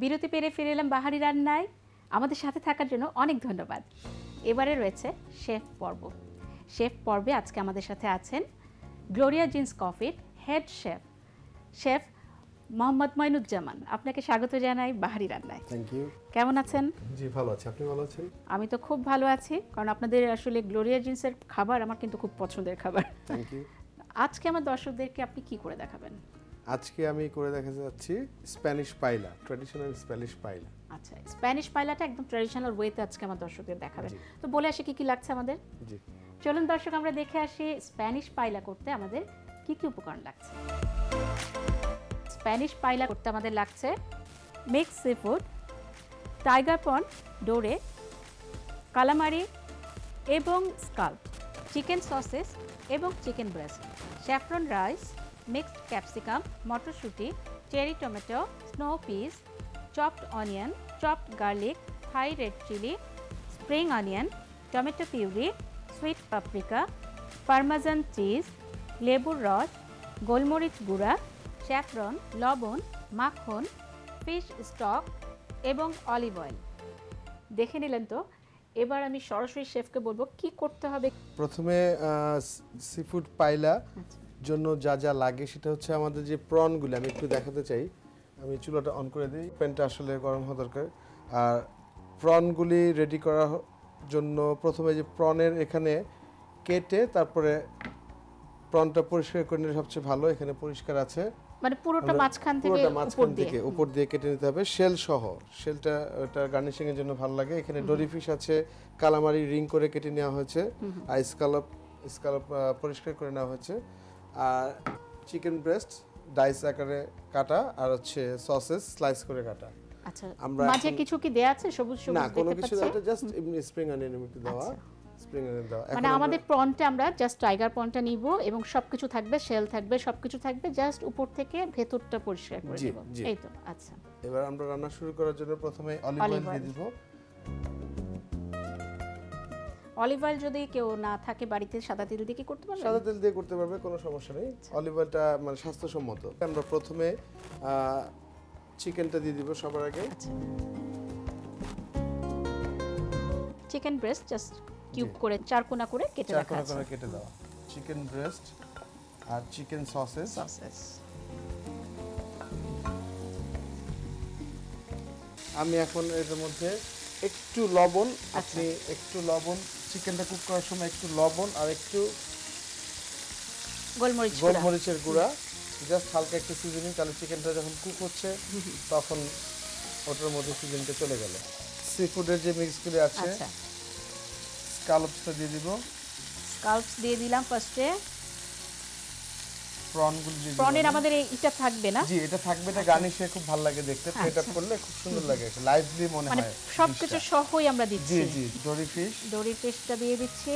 বিরতি পেরে ফিরে এলাম বাহারি রান্নায়। আমাদের সাথে থাকার জন্য অনেক ধন্যবাদ। এবারে রয়েছে শেফ পর্ব। শেফ পর্বে আজকে আমাদের সাথে আছেন গ্লোরিয়া জিন্স কফির head chef chef Mohammad Moinuzzaman. আপনাকে স্বাগত জানাই বাহারি রান্নায়। Thank you. কেমন আছেন? জি ভালো আছি, আপনি ভালো আছেন? আমি তো খুব ভালো আছি, কারণ আপনাদের আসলে গ্লোরিয়া জিন্সের খাবার আমার কিন্তু খুব পছন্দের খাবার। Thank you. আজকে আমার দর্শকদেরকে আপনি কি করে দেখাবেন? আজকে আমি করে দেখাতে যাচ্ছি স্প্যানিশ পাইলা, ট্র্যাডিশনাল স্প্যানিশ পাইলা। আচ্ছা, স্প্যানিশ পাইলাটা একদম ট্র্যাডিশনাল ওয়েতে আজকে আমার দর্শকদের দেখাবেন। জি। তো বলে আসি কি কি লাগছে আমাদের। জি চলুন দর্শক আমরা দেখে আসি স্প্যানিশ পাইলা করতে আমাদের কি কি উপকরণ লাগছে। স্প্যানিশ পাইলা করতে আমাদের লাগছে mix seafood, tiger prawn, dory, calamari এবং স্কাল্প, চিকেন সসেস এবং chicken breast, saffron rice, mixed capsicum, মটরশুঁটি, cherry tomato, snow peas, chopped onion, chopped garlic, Thai red chilli, spring onion, tomato puree, sweet paprika, parmesan cheese, লেবুর রস, গোলমরিচ গুঁড়া, saffron, লবণ, মাখন, fish stock এবং olive oil. দেখে নিলেন তো, এবার আমি সরাসরি শেফকে বলবো কি করতে হবে। প্রথমে সিফুড পাইলা জন্য যা যা লাগে সেটা হচ্ছে আমাদের যে প্রনগুলো, আমি একটু দেখাতে চাই। আমি চুলাটা অন করে দিই, প্যানটা আসলে গরম হওয়া দরকার। আর প্রনগুলি রেডি করার জন্য প্রথমে যে প্রনের এখানে কেটে তারপরে প্রনটা পরিষ্কার করে নিলে সবচেয়ে ভালো। এখানে পরিষ্কার আছে, মানে পুরোটা মাঝখান থেকে উপর দিয়ে কেটে নিতে হবে, শেল সহ। শেলটা ওটা গার্নিশিং এর জন্য ভালো লাগে। এখানে ডোরি ফিশ আছে, কালামারি রিং করে কেটে নেওয়া হয়েছে, আর স্কালপ পরিষ্কার করে নেওয়া হয়েছে, আর চিকেন ব্রেস্ট ডাইস আকারে কাটা, আর হচ্ছে সসেস স্লাইস করে কাটা। আচ্ছা, আমরা মাঝে কিছু কি দেয়া আছে? সবুজ সবুজ না, কোনো দেখতে কিছু পাচ্ছি। এটা জাস্ট এমনি স্প্রিং অনিয়ন একটু দেওয়া, স্প্রিং অনিয়ন দেওয়া। মানে আমাদের প্রনটা আমরা জাস্ট টাইগার প্রনটা নিব এবং সবকিছু থাকবে, শেল থাকবে, সবকিছু থাকবে, জাস্ট উপর থেকে ভেতরটা পরিষ্কার করে দিব। এই তো। আচ্ছা, এবার আমরা রান্না শুরু করার জন্য প্রথমে অলিভ অয়েল দিয়ে দিব। অলিভ অয়েল যদি কেউ না থাকে বাড়িতে, সাদা তেল দিয়ে কি করতে পারবে? সাদা তেল দিয়ে করতে পারবে, কোনো সমস্যা নেই। অলিভ অয়েলটা মানে স্বাস্থ্যসম্মত। আমরা প্রথমে চিকেনটা দিয়ে দিব সবার আগে। আচ্ছা, চিকেন ব্রেস্ট জাস্ট কিউব করে চারকোনা করে কেটে রাখা আছে। চারকোনা করে কেটে দেওয়া চিকেন ব্রেস্ট আর চিকেন সসেস। আমি এখন এর মধ্যে একটু লবণ, আপনি একটু লবণ, চিকেনটা কুক করার সময় একটু লবণ আর একটু গোলমরিচের গুঁড়া, জাস্ট হালকা একটু সিজনিং, তাহলে চিকেনটা যখন কুক হচ্ছে তখন ওটার মধ্যে সিজনটা চলে গেল। সি ফুডের যে মিক্সগুলো আছে, স্কালপসটা দিয়ে দিব। স্কালপস দিয়ে দিলাম ফার্স্টে। প্রনগুলো দিয়ে দিব। প্রনের আমাদের এটা থাকবে না? জি, এটা থাকবে। এটা গার্নিশে খুব ভালো লাগে দেখতে, প্লেট আপ করলে খুব সুন্দর লাগে, লাইভলি মনে হয়। মানে সবকিছু সহই আমরা দিচ্ছি। জি জি, ডোরি ফিশটা দিয়ে দিচ্ছি।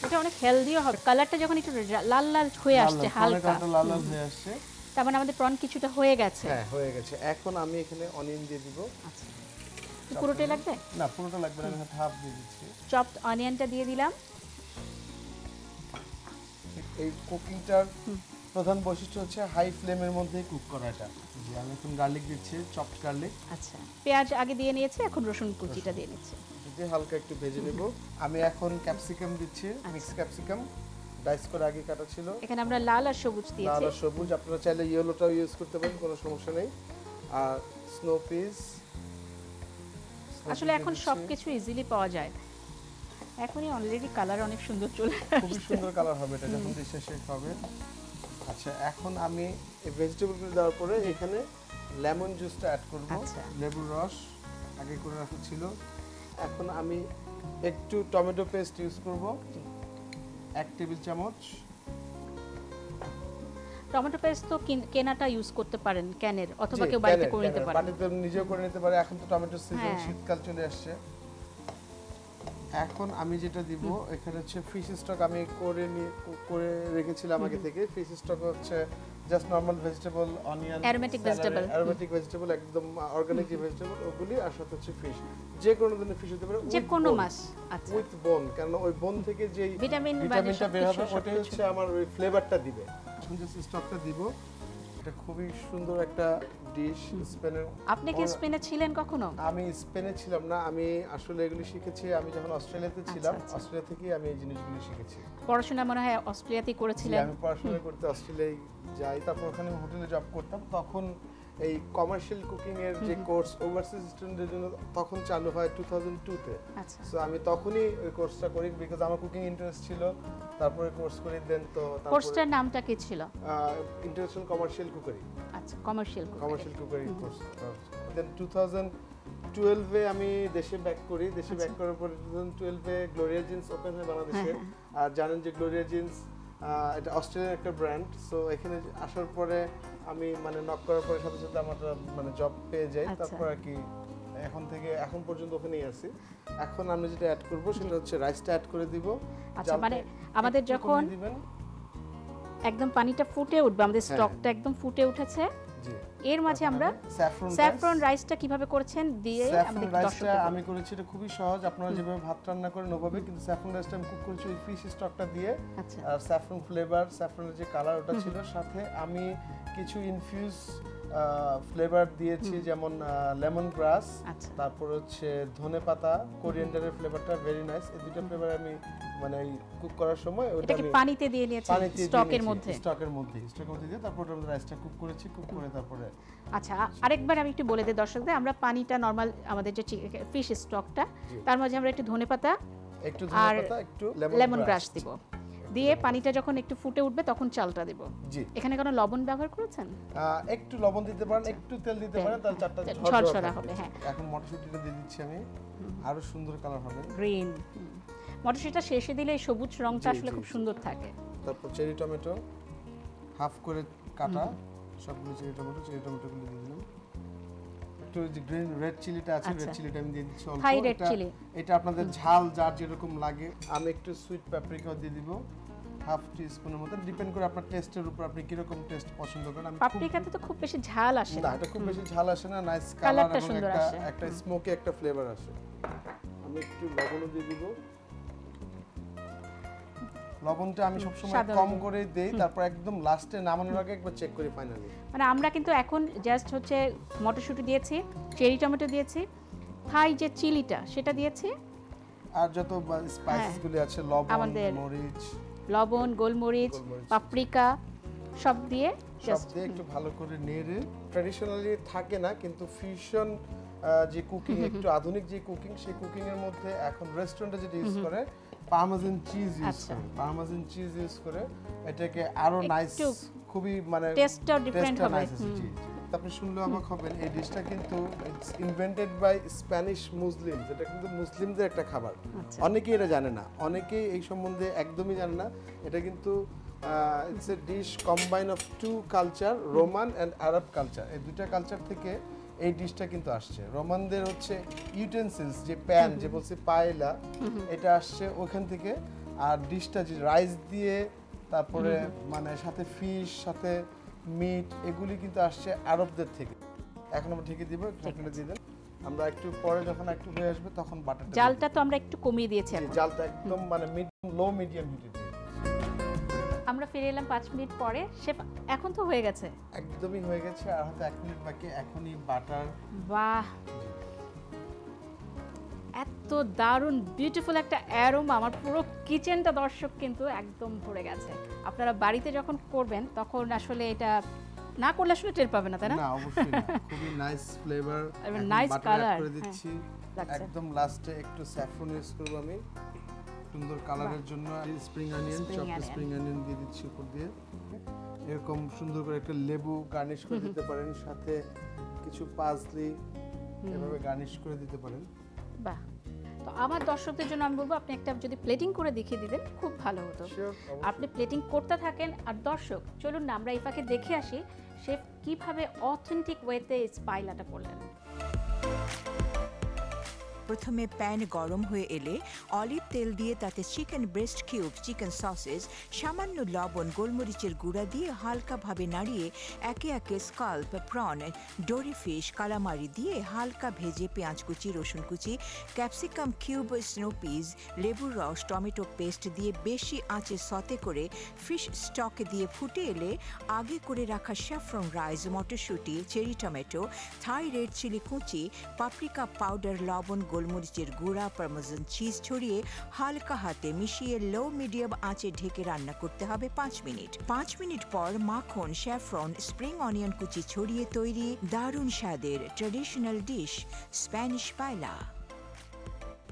এটা অনেক হেলদিও হবে। কালারটা যখন একটু লাল লাল হয়ে আসছে, হালকা লাল লাল হয়ে আসছে, তার মানে আমাদের প্রন কিছুটা হয়ে গেছে। হ্যাঁ হয়ে গেছে। এখন আমি এখানে অনিয়ন দিয়ে দিব। আচ্ছা, পুরোটাই লাগবে? না, পুরোটা লাগবে না, আমি হাফ দিয়ে দিচ্ছি। চপড অনিয়নটা দিয়ে দিলাম। এই কুকিংটার প্রধান বৈশিষ্ট্য হচ্ছে হাই ফ্লেমের মধ্যে কুক করাটা। জি, আমি এখন গার্লিক দিচ্ছি, চপড গার্লিক। আচ্ছা, পেঁয়াজ আগে দিয়ে নিয়েছি, এখন রসুন কুচিটা দিয়ে নিচ্ছি। দিয়ে হালকা একটু ভেজে নেব। আমি এখন ক্যাপসিকাম দিচ্ছি, মিক্স ক্যাপসিকাম ডাইস করে আগে কাটা ছিল। এখানে আমরা লাল আর সবুজ দিয়েছি। লাল আর সবুজ, আপনারা চাইলে ইয়েলোটাও ইউজ করতে পারেন, কোনো সমস্যা নেই। আর স্নো পিস, আসলে এখন সবকিছু ইজিলি পাওয়া যায়। এখনই অলরেডি কালার অনেক সুন্দর চলে আসছে। খুবই সুন্দর কালার হবে এটা যখন ডিশে শেক হবে। আচ্ছা, এখন আমি এই ভেজিটেবলগুলো দেওয়ার পরে এখানে লেমন জুসটা অ্যাড করব। লেবুর রস আগে করে রাখা ছিল। এখন আমি একটু টমেটো পেস্ট ইউজ করব, 1 টেবিল চামচ। টমেটো পেস্ট তো কেনাটা ইউজ করতে পারেন, ক্যানের, অথবা কেউ বাড়িতে করে নিতে পারেন। বাড়িতে নিজেও করে নিতে পারে, এখন তো টমেটো সিজন, শীতকাল চলে আসছে। এখন আমি যেটা দিব এখানে হচ্ছে ফিশ স্টক, আমি করে রেখেছিলাম আগে থেকে। ফিশ স্টক হচ্ছে just normal vegetable, onion, aromatic vegetable, একদম অর্গানিক যে ভেজিটেবল ওগুলি, আর সাথে হচ্ছে ফিশ, যে কোনো ধরনের ফিশ হতে পারে, যে কোনো মাছ। আচ্ছা, উইথ বোন, কারণ ওই বোন থেকে যে ভিটামিনটা বের হবে ওটাই হচ্ছে আমার ওই ফ্লেভারটা দিবে। এখন জাস্ট স্টকটা দিব। এটা খুবই সুন্দর একটা ডিশ স্পেনের। আপনি কি স্পেনে ছিলেন কখনো? আমি স্পেনে ছিলাম না, আমি আসলে এগুলি শিখেছি আমি যখন অস্ট্রেলিয়াতে ছিলাম। আচ্ছা। অস্ট্রেলিয়া থেকেই আমি এই জিনিসগুলি শিখেছি। পড়াশোনা মনে হয় অস্ট্রেলিয়াতেই করেছিলেন। আমি পড়াশোনা করতে অস্ট্রেলিয়ায় যাই, তারপর ওখানে হোটেলে জব করতাম। তখন এই কমার্শিয়াল কুকিং এর যে কোর্স ওভারসিজ স্টুডেন্টদের জন্য তখন চালু হয় 2002 তে। আচ্ছা। সো আমি তখনই ওই কোর্সটা করি বিকজ আমার কুকিং ইন্টারেস্ট ছিল। তারপরে কোর্স করে দেন তো কোর্সটার নামটা কি ছিল? International commercial cookery. আচ্ছা, কমার্শিয়াল কুকারি কোর্স। দেন 2012 এ আমি দেশে ব্যাক করি। দেশে ব্যাক করার পর 2012 এ গ্লোরিয়া জিন্স ওপেন হয় বাংলাদেশে। আর জানেন যে গ্লোরিয়া জিন্স এটা অস্ট্রেলিয়ার একটা ব্র্যান্ড। সো এখানে আসার পরে আমি মানে নক করার পরে সাথে সাথে আমার মানে জব পেয়ে যাই। তারপর আর কি এখন পর্যন্ত ওখানেই আছি। এখন আমি যেটা অ্যাড করব সেটা হচ্ছে রাইসটা অ্যাড করে দিব। আচ্ছা, মানে আমাদের যখন একদম পানিটা ফুটে উঠবে, আমাদের স্টকটা একদম ফুটে উঠেছে, এর মাঝে আমরা স্যাফরন রাইসটা কিভাবে করেছেন দিয়ে আমাদের রাইসটা আমি করেছি। এটা খুবই সহজ, আপনারা যেভাবে ভাত রান্না করেন ওভাবে, কিন্তু স্যাফরন রাইসটা আমি কুক করেছি ওই ফিশ স্টকটা দিয়ে। আর স্যাফরন ফ্লেভার, স্যাফরনের যে কালার ওটা ছিল, সাথে আমি কিছু ইনফিউজ ফ্লেভার দিয়েছি, যেমন লেমন গ্রাস, তারপর হচ্ছে ধনেপাতা, কোরিয়ান্ডারের ফ্লেভারটা ভেরি নাইস। এই দুটো ফ্লেভার আমি মানে কুক করার সময় ওটা আমি পানিতে দিয়ে নিয়েছি স্টকের মধ্যে দিয়ে তারপর আমরা রাইসটা কুক করেছি। কুক করে তারপরে আচ্ছা, আরেকবার আমি একটু বলে দিই দর্শকদের, আমরা পানিটা নরমাল আমাদের যে ফিশ স্টকটা, তার মাঝে আমরা একটু ধনেপাতা, একটু লেমন গ্রাস দিব, দিয়ে পানিটা যখন একটু ফুটে উঠবে তখন চালটা দেব। এখানে কোনো লবণ ব্যবহার করেছেন? একটু লবণ দিতে পারেন, একটু তেল দিতে পারেন, তাহলে চারটা ঝরঝরা হবে। হ্যাঁ, এখন মটরশুঁটিটা দিয়ে দিচ্ছি আমি, আরো সুন্দর কালার হবে গ্রিন। মটরশুঁটিটা শেষে দিলে এই সবুজ রংটা আসলে খুব সুন্দর থাকে। তারপর চেরি টমেটো হাফ করে কাটা, সবগুলো চেরি টমেটোগুলো দিয়ে দিলাম। একটু যে গ্রিন রেড চিলিটা আছে, রেড চিলিটা আমি দিয়ে দিচ্ছি অল্প। এটা আপনাদের ঝাল যার যেরকম লাগে। আমি একটু সুইট পাপরিকা দিয়ে দিব হাফ টিস্পুনের মতো, ডিপেন্ড করে আপনার টেস্টের উপর, আপনি কি রকম টেস্ট পছন্দ করেন। আমি পাপরিকাতে তো খুব বেশি ঝাল আসে না, এটা খুব বেশি ঝাল আসে না, নাইস কালার এবং একটা স্মোকি একটা ফ্লেভার আসে। আমি একটু লবণ দিয়ে দিব। লবণটা আমি সবসময় কম করে দেই, তারপর একদম লাস্টে নামানোর আগে একবার চেক করি ফাইনালি। মানে আমরা কিন্তু এখন জাস্ট হচ্ছে মটরশুঁটি দিয়েছি, চেরি টমেটো দিয়েছি, থাই যে চিলিটা সেটা দিয়েছি, আর যত স্পাইসেস গুলি আছে লবণ, গোলমরিচ, পাপরিকা সব দিয়ে একটু ভালো করে নেড়ে। ট্র্যাডিশনালি থাকে না, কিন্তু ফিউশন যে কুকিং, একটু আধুনিক যে কুকিং, সেই কুকিং এর মধ্যে এখন রেস্টুরেন্টে যেটা ইউজ করে পার্মেজান চিজ ইউজ করে এটাকে আরো নাইস, খুবই মানে টেস্টটা ডিফারেন্ট হবে। আপনি শুনলে অবাক হবেন, এই ডিশটা কিন্তু it's invented by Spanish Muslims. এটা কিন্তু মুসলিমদের একটা খাবার। অনেকেই এটা জানে না, অনেকেই এই সম্বন্ধে একদমই জানে না। এটা কিন্তু it's a dish combine of two culture, Roman and Arab culture. এই দুইটা কালচার থেকে এই ডিশটা কিন্তু আসছে। রোমানদের হচ্ছে ইউটেন্সিলস, যে প্যান যে বলছে পায়েলা, এটা আসছে ওখান থেকে। আর ডিশটা যে রাইস দিয়ে, তারপরে মানে সাথে ফিশ, সাথে মিট, এগুলি কিন্তু আসছে আরবদের থেকে। এখন আমরা ঢেকে দিব, ঢাকনা দিয়ে দেন। আমরা একটু পরে যখন একটু হয়ে আসবে তখন বাটারটা, জালটা তো আমরা একটু কমিয়ে দিয়েছি, জালটা একদম মানে লো মিডিয়াম হিটে দিয়ে। আমরা ফিরে এলাম 5 মিনিট পরে। শেফ, এখন তো হয়ে গেছে, একদমই হয়ে গেছে, আর হয়তো 1 মিনিট বাকি। এখনই বাটার, বাহ, এত দারুণ বিউটিফুল একটা অ্যারোমা, আমার পুরো কিচেনটা দর্শক কিন্তু একদম ভরে গেছে। আপনারা বাড়িতে যখন করবেন তখন আসলে এটা না করলে আসলে টের পাবেন না, তাই না? না, অবশ্যই না। খুবই নাইস ফ্লেভার, নাইস কালার করে দিচ্ছি। একদম লাস্টে একটু স্যাফরন ইউজ করব আমি সুন্দর কালারের জন্য। Spring onion, chopped spring onion দিয়ে দিচ্ছি উপর দিয়ে। এরকম সুন্দর করে একটা লেবু গার্নিশ করে দিতে পারেন, সাথে কিছু পার্সলি এভাবে গার্নিশ করে দিতে পারেন। বাহ, তো আমার দর্শকদের জন্য আমি বলবো আপনি একটা যদি প্লেটিং করে দেখিয়ে দিতেন খুব ভালো হতো। আপনি প্লেটিং করতে থাকেন। আর দর্শক, চলুন না আমরা এই ফাঁকে দেখে আসি শেফ কিভাবে অথেন্টিক ওয়েতে স্পাইলাটা করলেন। প্রথমে প্যান গরম হয়ে এলে অলিভ তেল দিয়ে তাতে chicken breast cube, chicken sausages, সামান্য লবণ, গোলমরিচের গুঁড়া দিয়ে হালকাভাবে নাড়িয়ে একে একে স্কাল্প, প্রন, ডোরি ফিশ, কালামারি দিয়ে হালকা ভেজে পেঁয়াজ কুচি, রসুন কুচি, ক্যাপসিকাম কিউব, স্নো পিস, লেবুর রস, টমেটো পেস্ট দিয়ে বেশি আঁচে সতে করে ফিশ স্টক দিয়ে ফুটে এলে আগে করে রাখা স্যাফরন রাইস, মটরশুঁটি, cherry tomato, Thai red chilli কুচি, পাপরিকা পাউডার, লবণ, গোলমরিচের গুঁড়া, পারমেজান চিজ ছড়িয়ে হালকা হাতে মিশিয়ে লো মিডিয়াম আঁচে ঢেকে রান্না করতে হবে 5 মিনিট। 5 মিনিট পর মাখন, স্যাফরন, স্প্রিং অনিয়ন কুচি ছড়িয়ে তৈরি দারুণ স্বাদের traditional dish Spanish paella.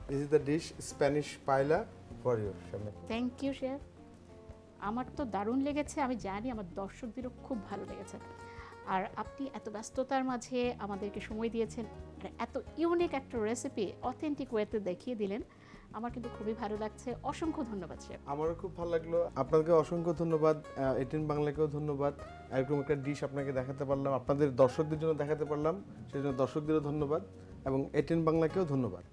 This is the dish Spanish paella for you. Thank you chef. আমার তো দারুণ লেগেছে, আমি জানি আমার দর্শকদেরও খুব ভালো লেগেছে। আর আপনি এত ব্যস্ততার মাঝে আমাদেরকে সময় দিয়েছেন আর এত ইউনিক একটা রেসিপি অথেন্টিক ওয়েতে দেখিয়ে দিলেন, আমার কিন্তু খুবই ভালো লাগছে। অসংখ্য ধন্যবাদ শেফ। আমারও খুব ভালো লাগলো। আপনাকে অসংখ্য ধন্যবাদ, এটিএন বাংলাকেও ধন্যবাদ। এরকম একটা ডিশ আপনাকে দেখাতে পারলাম, আপনাদের দর্শকদের জন্য দেখাতে পারলাম, সেই জন্য দর্শকদেরও ধন্যবাদ এবং এটিএন বাংলাকেও ধন্যবাদ।